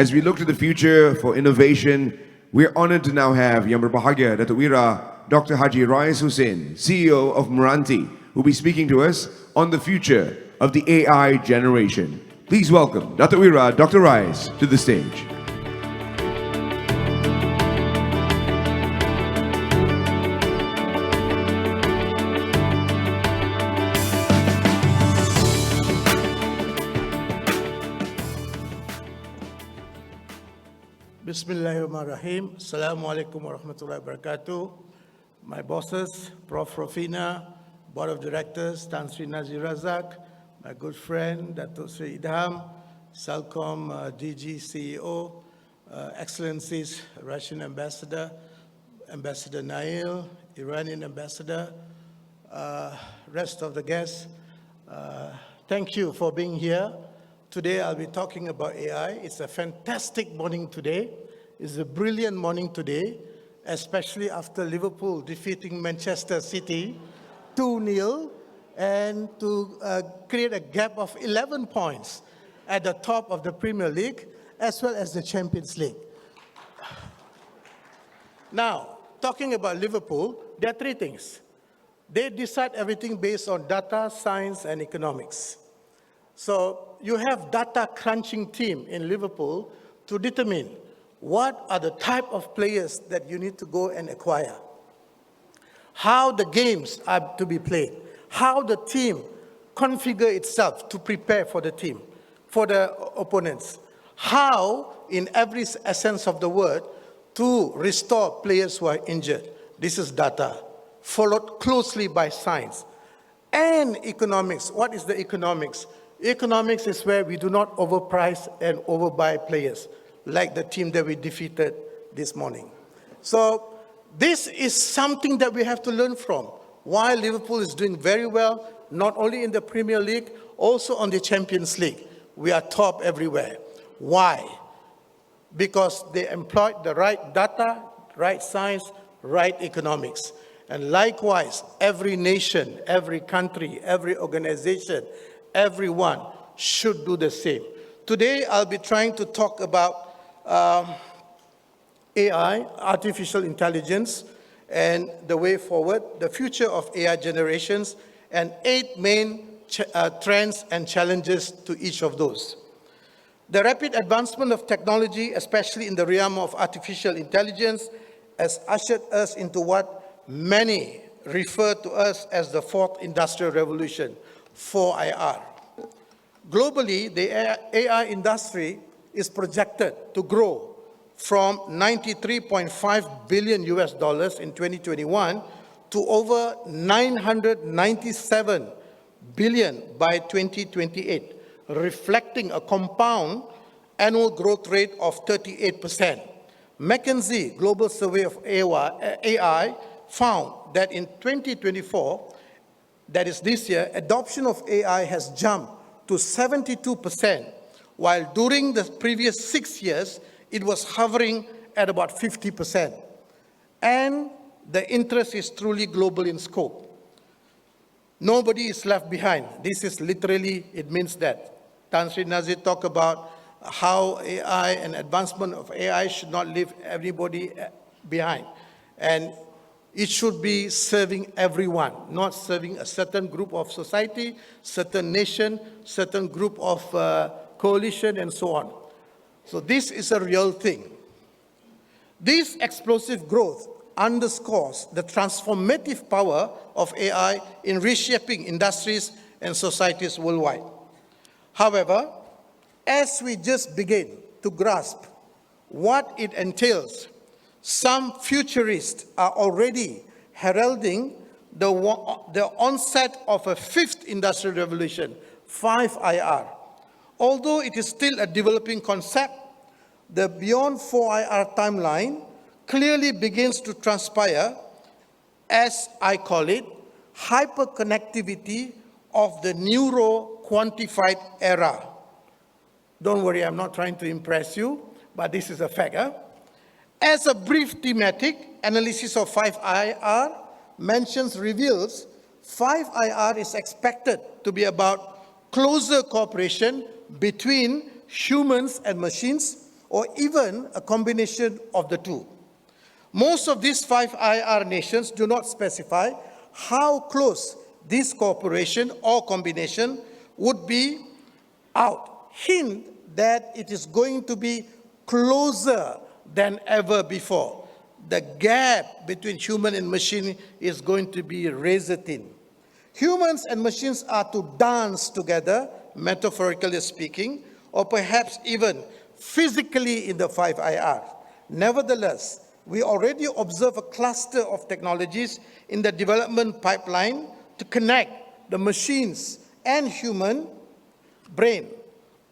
As we look to the future for innovation, we're honored to now have Yang Berbahagia Datuk Wira, Dr. Haji Rais Hussin, CEO of MRANTI, who will be speaking to us on the future of the AI generation. Please welcome Datuk Wira, Dr. Rais, to the stage. Bismillahirrahmanirrahim. Assalamualaikum warahmatullahi wabarakatuh. My bosses, Prof. Rofina, Board of Directors, Tan Sri Nazir Razak, my good friend, Datuk Sri Idham, Salcom DG CEO, Excellencies, Russian Ambassador, Ambassador Nail, Iranian Ambassador, rest of the guests, thank you for being here. Today I'll be talking about AI. It's a fantastic morning today. It's a brilliant morning today, especially after Liverpool defeating Manchester City 2-0 and to create a gap of 11 points at the top of the Premier League as well as the Champions League. Now, talking about Liverpool, there are three things. They decide everything based on data, science, and economics. So you have data crunching team in Liverpool to determine what are the type of players that you need to go and acquire, how the games are to be played, how the team configure itself to prepare for the team, for the opponents, how in every essence of the word to restore players who are injured. This is data, followed closely by science. And economics. What is the economics? Economics is where we do not overprice and overbuy players, like the team that we defeated this morning. So this is something that we have to learn from. While Liverpool is doing very well, not only in the Premier League, also on the Champions League. We are top everywhere. Why? Because they employed the right data, right science, right economics. And likewise, every nation, every country, every organization, everyone should do the same. Today, I'll be trying to talk about AI, artificial intelligence, and the way forward, the future of AI generations, and 8 main trends and challenges to each of those. The rapid advancement of technology, especially in the realm of artificial intelligence, has ushered us into what many refer to us as the 4th Industrial Revolution, 4IR. Globally, the AI industry is projected to grow from $93.5 billion in 2021 to over $997 billion by 2028, reflecting a compound annual growth rate of 38%. McKinsey Global Survey of AI found that in 2024, that is this year, adoption of AI has jumped to 72%, while during the previous 6 years, it was hovering at about 50%. And the interest is truly global in scope. Nobody is left behind. This is literally, it means that. Tan Sri Nazir talked about how AI and advancement of AI should not leave everybody behind. And it should be serving everyone, not serving a certain group of society, certain nation, certain group of coalition, and so on. So this is a real thing. This explosive growth underscores the transformative power of AI in reshaping industries and societies worldwide. However, as we just begin to grasp what it entails, some futurists are already heralding the onset of a 5th industrial revolution, 5IR. Although it is still a developing concept, the beyond 4IR timeline clearly begins to transpire, as I call it, hyperconnectivity of the neuro-quantified era. Don't worry, I'm not trying to impress you, but this is a fact. As a brief thematic analysis of 5IR reveals, 5IR is expected to be about closer cooperation between humans and machines or even a combination of the two. Most of these 5 IR nations do not specify how close this cooperation or combination would be out. Hint that it is going to be closer than ever before. The gap between human and machine is going to be razor thin. Humans and machines are to dance together, metaphorically speaking, or perhaps even physically in the 5 IR. Nevertheless, we already observe a cluster of technologies in the development pipeline to connect the machines and human brain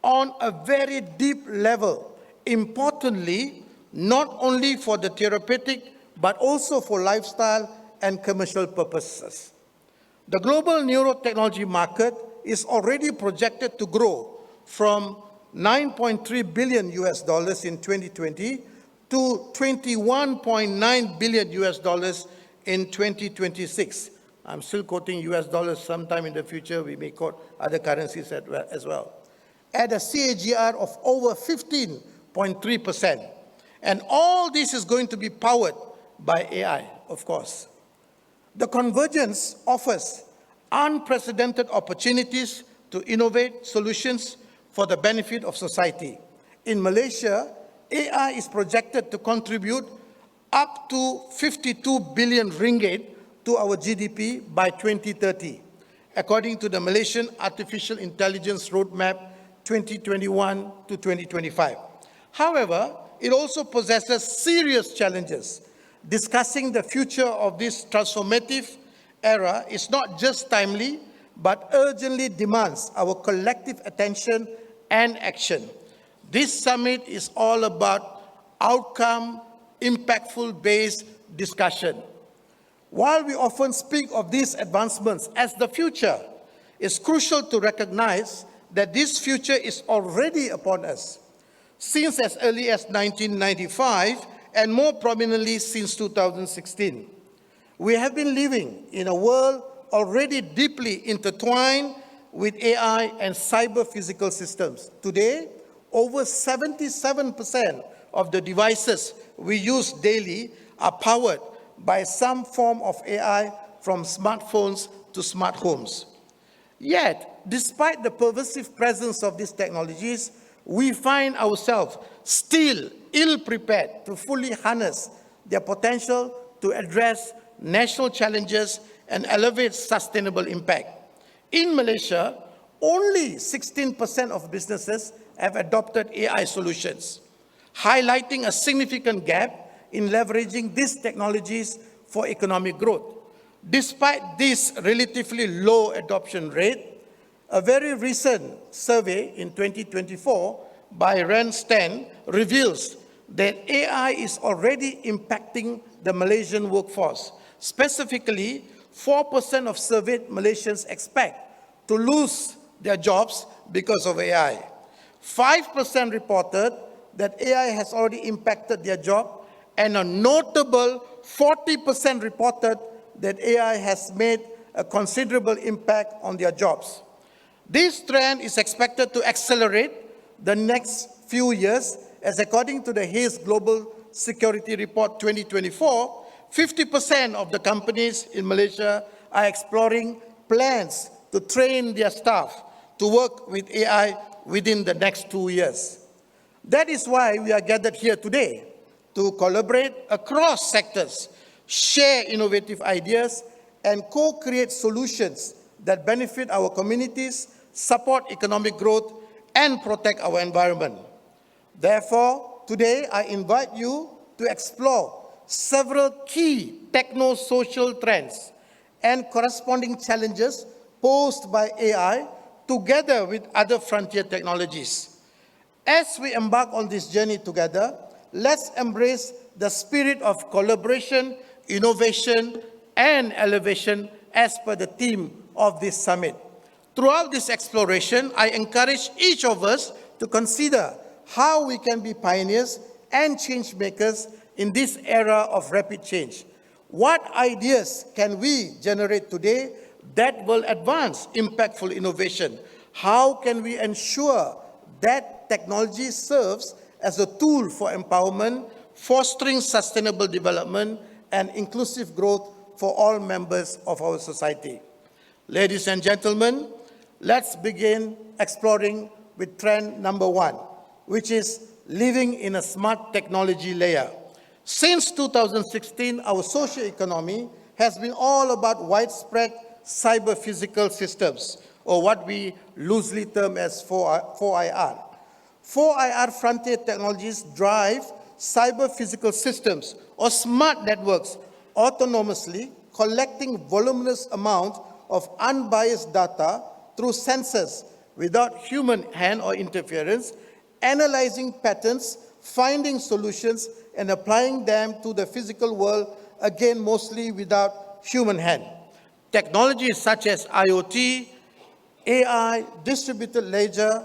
on a very deep level. Importantly, not only for the therapeutic, but also for lifestyle and commercial purposes. The global neurotechnology market is already projected to grow from $9.3 billion US dollars in 2020 to $21.9 billion US dollars in 2026. I'm still quoting US dollars. Sometime in the future, we may quote other currencies as well. At a CAGR of over 15.3%. And all this is going to be powered by AI, of course. The convergence offers unprecedented opportunities to innovate solutions for the benefit of society. In Malaysia, AI is projected to contribute up to 52 billion ringgit to our GDP by 2030, according to the Malaysian Artificial Intelligence Roadmap 2021 to 2025. However, it also possesses serious challenges. Discussing the future of this transformative era is not just timely, but urgently demands our collective attention and action. This summit is all about outcome, impactful-based discussion. While we often speak of these advancements as the future, it's crucial to recognize that this future is already upon us. Since as early as 1995, and more prominently since 2016. We have been living in a world already deeply intertwined with AI and cyber-physical systems. Today, over 77% of the devices we use daily are powered by some form of AI, from smartphones to smart homes. Yet, despite the pervasive presence of these technologies, we find ourselves still ill-prepared to fully harness their potential to address national challenges and elevate sustainable impact. In Malaysia, only 16% of businesses have adopted AI solutions, highlighting a significant gap in leveraging these technologies for economic growth. Despite this relatively low adoption rate, a very recent survey in 2024 by Randstad reveals that AI is already impacting the Malaysian workforce. Specifically, 4% of surveyed Malaysians expect to lose their jobs because of AI. 5% reported that AI has already impacted their job, and a notable 40% reported that AI has made a considerable impact on their jobs. This trend is expected to accelerate the next few years, as according to the Hayes Global Security Report 2024, 50% of the companies in Malaysia are exploring plans to train their staff to work with AI within the next 2 years. That is why we are gathered here today, to collaborate across sectors, share innovative ideas, and co-create solutions that benefit our communities, support economic growth, and protect our environment. Therefore, today I invite you to explore several key techno-social trends and corresponding challenges posed by AI together with other frontier technologies. As we embark on this journey together, let's embrace the spirit of collaboration, innovation, and elevation as per the theme of this summit. Throughout this exploration, I encourage each of us to consider how we can be pioneers and change makers in this era of rapid change. What ideas can we generate today that will advance impactful innovation? How can we ensure that technology serves as a tool for empowerment, fostering sustainable development and inclusive growth for all members of our society. Ladies and gentlemen, let's begin exploring with trend number 1, which is living in a smart technology layer. Since 2016, our socio-economy has been all about widespread cyber-physical systems, or what we loosely term as 4IR. 4IR frontier technologies drive cyber-physical systems or smart networks autonomously, collecting voluminous amounts of unbiased data through sensors without human hand or interference, analyzing patterns, finding solutions, and applying them to the physical world, again mostly without human hand. Technologies such as IoT, AI, distributed ledger,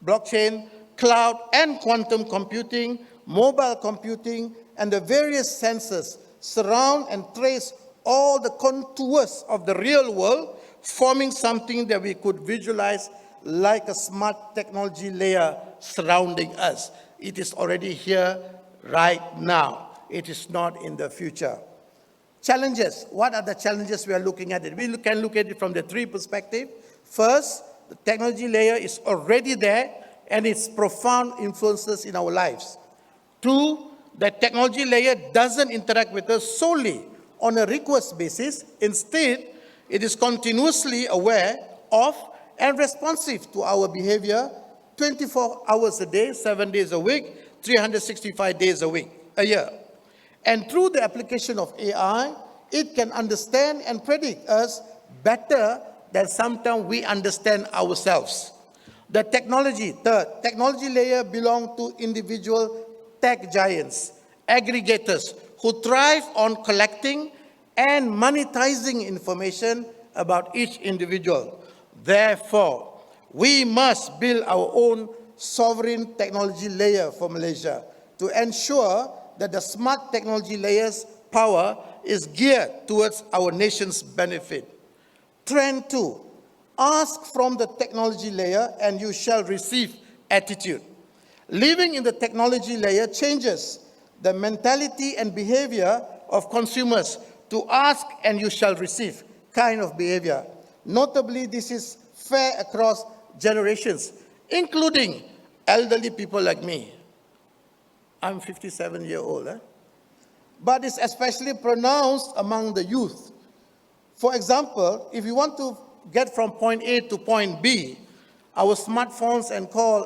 blockchain, cloud, and quantum computing, mobile computing, and the various sensors surround and trace all the contours of the real world, forming something that we could visualize like a smart technology layer surrounding us. It is already here right now. It is not in the future. Challenges. What are the challenges we are looking at? We can look at it from the 3 perspectives. First, the technology layer is already there and its profound influences in our lives. 2, the technology layer doesn't interact with us solely on a request basis. Instead, it is continuously aware of and responsive to our behavior 24 hours a day, 7 days a week, 365 days a year. And through the application of AI, it can understand and predict us better than sometimes we understand ourselves. The technology, third, technology layer belongs to individual tech giants, aggregators who thrive on collecting and monetizing information about each individual. Therefore, we must build our own sovereign technology layer for Malaysia to ensure that the smart technology layer's power is geared towards our nation's benefit. Trend 2, ask from the technology layer and you shall receive attitude. Living in the technology layer changes the mentality and behavior of consumers to ask and you shall receive kind of behavior. Notably, this is fair across generations, including elderly people like me. I'm 57 years old, but it's especially pronounced among the youth. For example, if you want to get from point A to point B, our smartphones and call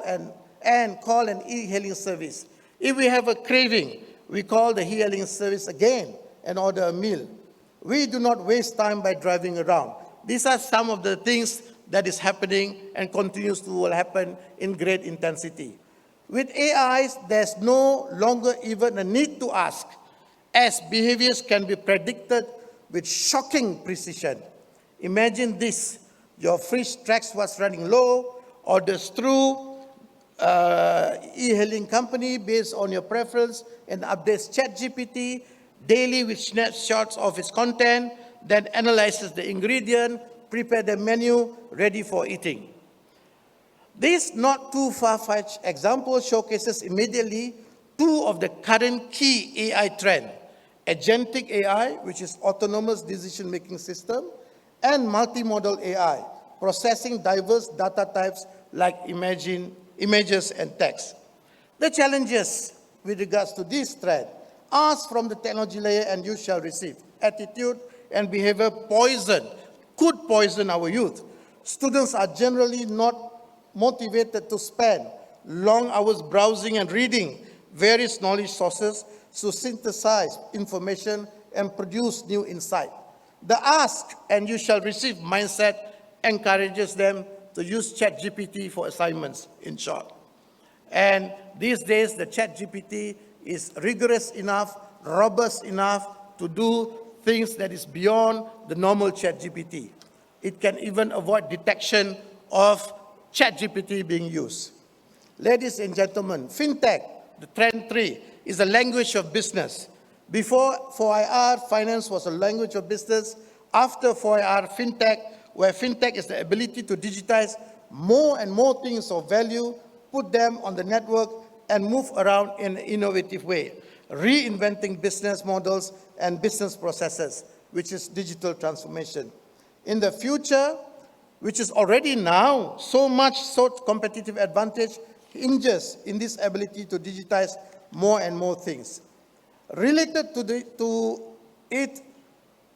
an e-hailing service. If we have a craving, we call the e-hailing service again and order a meal. We do not waste time by driving around. These are some of the things that is happening and continues to will happen in great intensity. With AIs, there's no longer even a need to ask, as behaviors can be predicted with shocking precision. Imagine this: your fridge tracks what's running low, orders through e-hailing company based on your preference, and updates ChatGPT daily with snapshots of its content, then analyzes the ingredient, prepare the menu, ready for eating. This not too far-fetched example showcases immediately 2 of the current key AI trends: agentic AI, which is autonomous decision-making system, and multimodal AI, processing diverse data types like images and text. The challenges with regards to this trend: ask from the technology layer and you shall receive. Attitude and behavior could poison our youth. Students are generally not motivated to spend long hours browsing and reading various knowledge sources to synthesize information and produce new insight. The ask and you shall receive mindset encourages them to use ChatGPT for assignments, in short. And these days, the ChatGPT is rigorous enough, robust enough to do things that is beyond the normal ChatGPT. It can even avoid detection of ChatGPT being used. Ladies and gentlemen, fintech, the trend 3, is a language of business. Before 4IR, finance was a language of business. After 4IR, fintech, where fintech is the ability to digitize more and more things of value, put them on the network, and move around in an innovative way, reinventing business models and business processes, which is digital transformation. In the future, which is already now so competitive advantage, hinges in this ability to digitize more and more things. Related to it,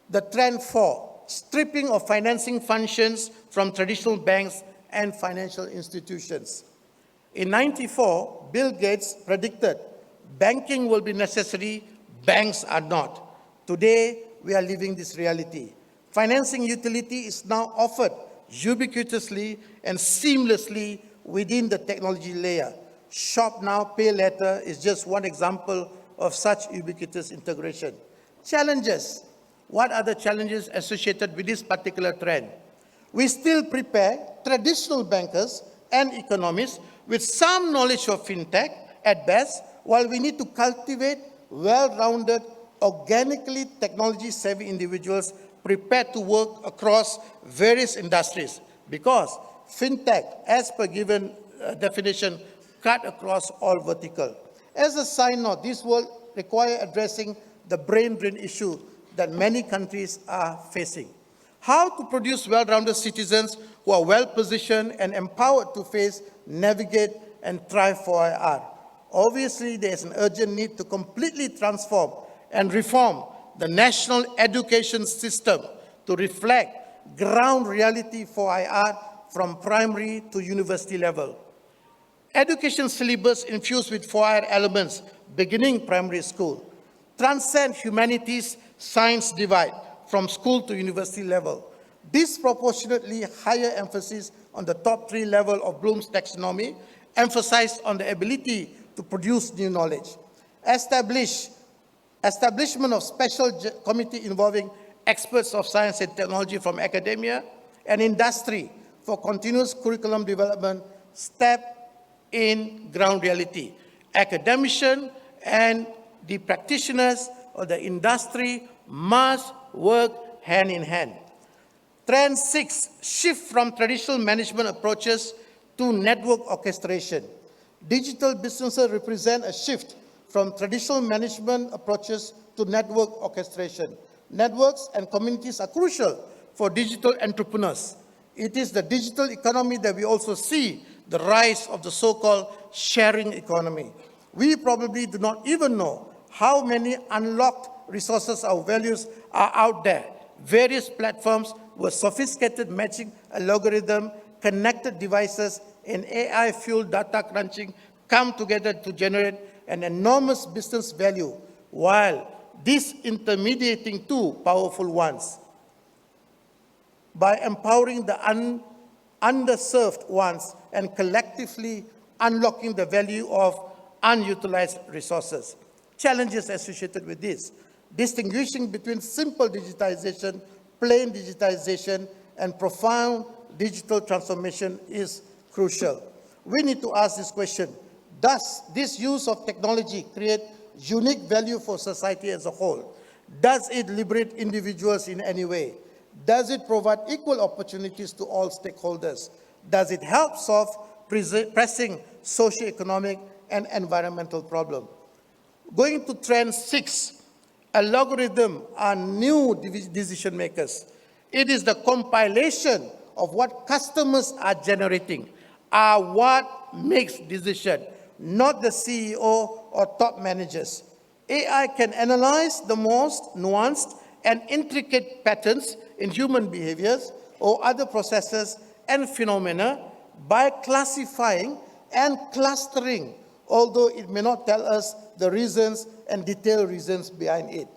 the trend 4, stripping of financing functions from traditional banks and financial institutions. In 1994, Bill Gates predicted banking will be necessary, banks are not. Today, we are living this reality. Financing utility is now offered ubiquitously and seamlessly within the technology layer. Shop now, pay later is just one example of such ubiquitous integration. Challenges. What are the challenges associated with this particular trend? We still prepare traditional bankers and economists with some knowledge of fintech at best, while we need to cultivate well-rounded, organically technology-savvy individuals prepared to work across various industries, because fintech, as per given definition, cut across all vertical. As a side note, this will require addressing the brain drain issue that many countries are facing. How to produce well-rounded citizens who are well-positioned and empowered to face, navigate, and thrive for IR. Obviously, there is an urgent need to completely transform and reform the national education system to reflect ground reality for IR from primary to university level. Education syllabus infused with 4IR elements beginning primary school. Transcend humanities science divide from school to university level. Disproportionately higher emphasis on the top 3 level of Bloom's taxonomy, emphasized on the ability to produce new knowledge. Establishment of special committee involving experts of science and technology from academia and industry for continuous curriculum development, step in ground reality. Academician and the practitioners of the industry must work hand in hand. Trend 6, shift from traditional management approaches to network orchestration. Digital businesses represent a shift from traditional management approaches to network orchestration. Networks and communities are crucial for digital entrepreneurs. It is the digital economy that we also see the rise of the so-called sharing economy. We probably do not even know how many unlocked resources or values are out there. Various platforms with sophisticated matching algorithm, connected devices, and AI-fueled data crunching come together to generate an enormous business value, while disintermediating two powerful ones by empowering the underserved ones and collectively unlocking the value of unutilized resources. Challenges associated with this: distinguishing between simple digitization, plain digitization, and profound digital transformation is crucial. We need to ask this question: does this use of technology create unique value for society as a whole? Does it liberate individuals in any way? Does it provide equal opportunities to all stakeholders? Does it help solve pressing socio-economic and environmental problems? Going to trend 6, algorithms are new decision makers. It is the compilation of what customers are generating are what makes decision, not the CEO or top managers. AI can analyze the most nuanced and intricate patterns in human behaviors or other processes and phenomena by classifying and clustering, although it may not tell us the reasons and detailed reasons behind it.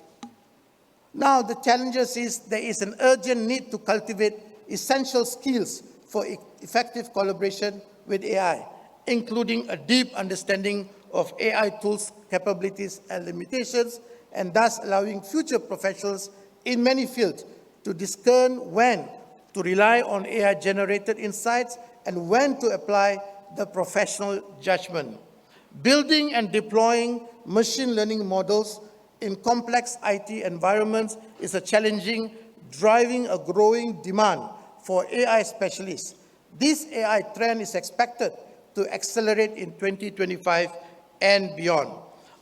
Now, the challenges is there is an urgent need to cultivate essential skills for effective collaboration with AI, including a deep understanding of AI tools, capabilities, and limitations, and thus allowing future professionals in many fields to discern when to rely on AI-generated insights and when to apply the professional judgment. Building and deploying machine learning models in complex IT environments is a challenging, driving a growing demand for AI specialists. This AI trend is expected to accelerate in 2025 and beyond.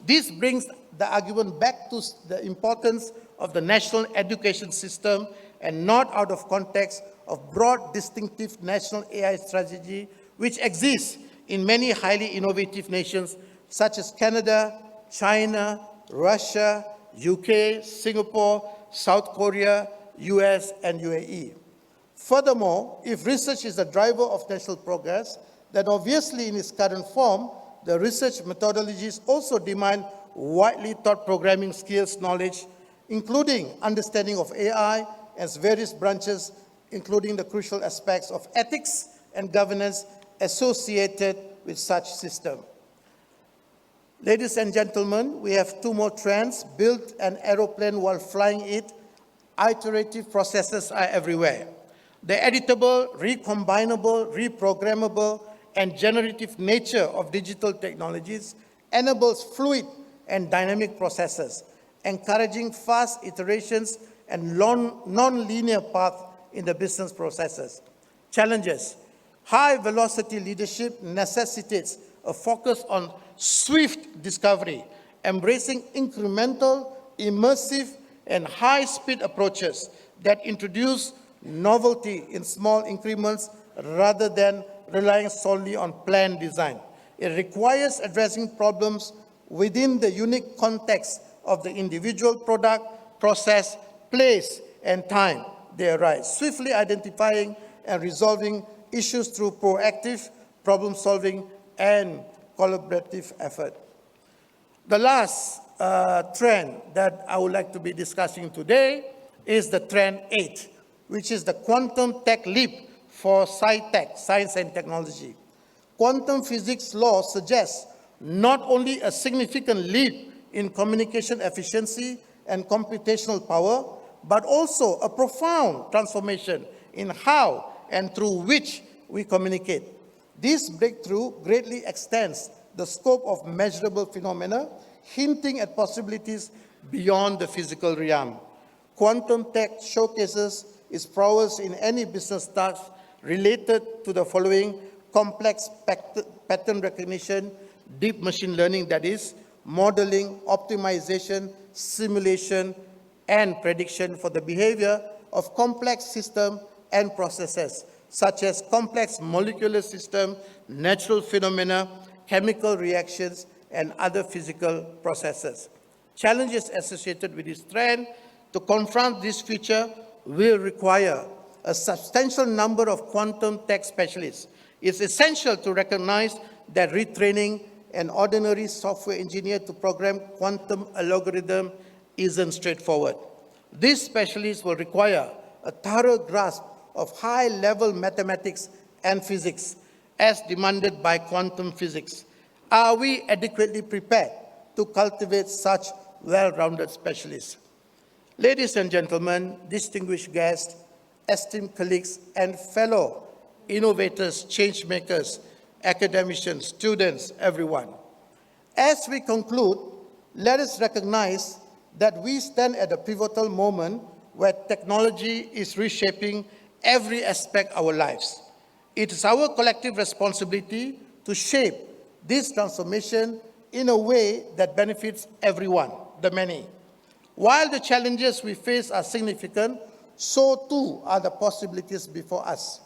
This brings the argument back to the importance of the national education system and not out of context of broad, distinctive national AI strategy which exists in many highly innovative nations such as Canada, China, Russia, UK, Singapore, South Korea, US, and UAE. Furthermore, if research is the driver of national progress, then obviously in its current form, the research methodologies also demand widely taught programming skills knowledge, including understanding of AI as various branches, including the crucial aspects of ethics and governance associated with such system. Ladies and gentlemen, we have two more trends: build an aeroplane while flying it. Iterative processes are everywhere. The editable, recombinable, reprogrammable, and generative nature of digital technologies enables fluid and dynamic processes, encouraging fast iterations and non-linear paths in the business processes. Challenges: high-velocity leadership necessitates a focus on swift discovery, embracing incremental, immersive, and high-speed approaches that introduce novelty in small increments rather than relying solely on planned design. It requires addressing problems within the unique context of the individual product, process, place, and time they arise, swiftly identifying and resolving issues through proactive problem-solving and collaborative effort. The last trend that I would like to be discussing today is the trend 8, which is the quantum tech leap for sci-tech, science and technology. Quantum physics law suggests not only a significant leap in communication efficiency and computational power, but also a profound transformation in how and through which we communicate. This breakthrough greatly extends the scope of measurable phenomena, hinting at possibilities beyond the physical realm. Quantum tech showcases its prowess in any business task related to the following: complex pattern recognition, deep machine learning, that is, modeling, optimization, simulation, and prediction for the behavior of complex systems and processes, such as complex molecular systems, natural phenomena, chemical reactions, and other physical processes. Challenges associated with this trend to confront this future will require a substantial number of quantum tech specialists. It's essential to recognize that retraining an ordinary software engineer to program quantum algorithm isn't straightforward. These specialists will require a thorough grasp of high-level mathematics and physics as demanded by quantum physics. Are we adequately prepared to cultivate such well-rounded specialists? Ladies and gentlemen, distinguished guests, esteemed colleagues, and fellow innovators, change makers, academicians, students, everyone. As we conclude, let us recognize that we stand at a pivotal moment where technology is reshaping every aspect of our lives. It is our collective responsibility to shape this transformation in a way that benefits everyone, the many. While the challenges we face are significant, so too are the possibilities before us.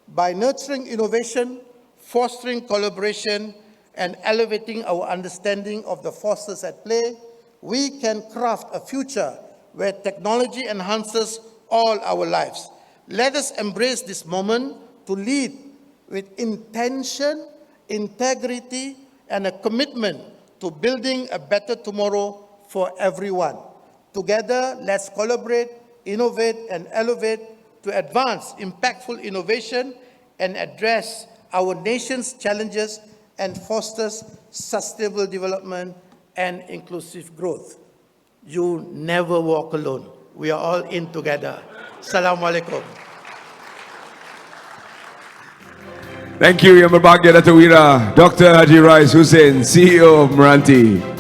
By nurturing innovation, fostering collaboration, and elevating our understanding of the forces at play, we can craft a future where technology enhances all our lives. Let us embrace this moment to lead with intention, integrity, and a commitment to building a better tomorrow for everyone. Together, let's collaborate, innovate, and elevate to advance impactful innovation and address our nation's challenges and fosters sustainable development and inclusive growth. You never walk alone. We are all in together. Assalamu alaikum. Thank you, Yang Berbahagia Datuk Wira, Dr. Haji Rais Hussin, CEO of MRANTI.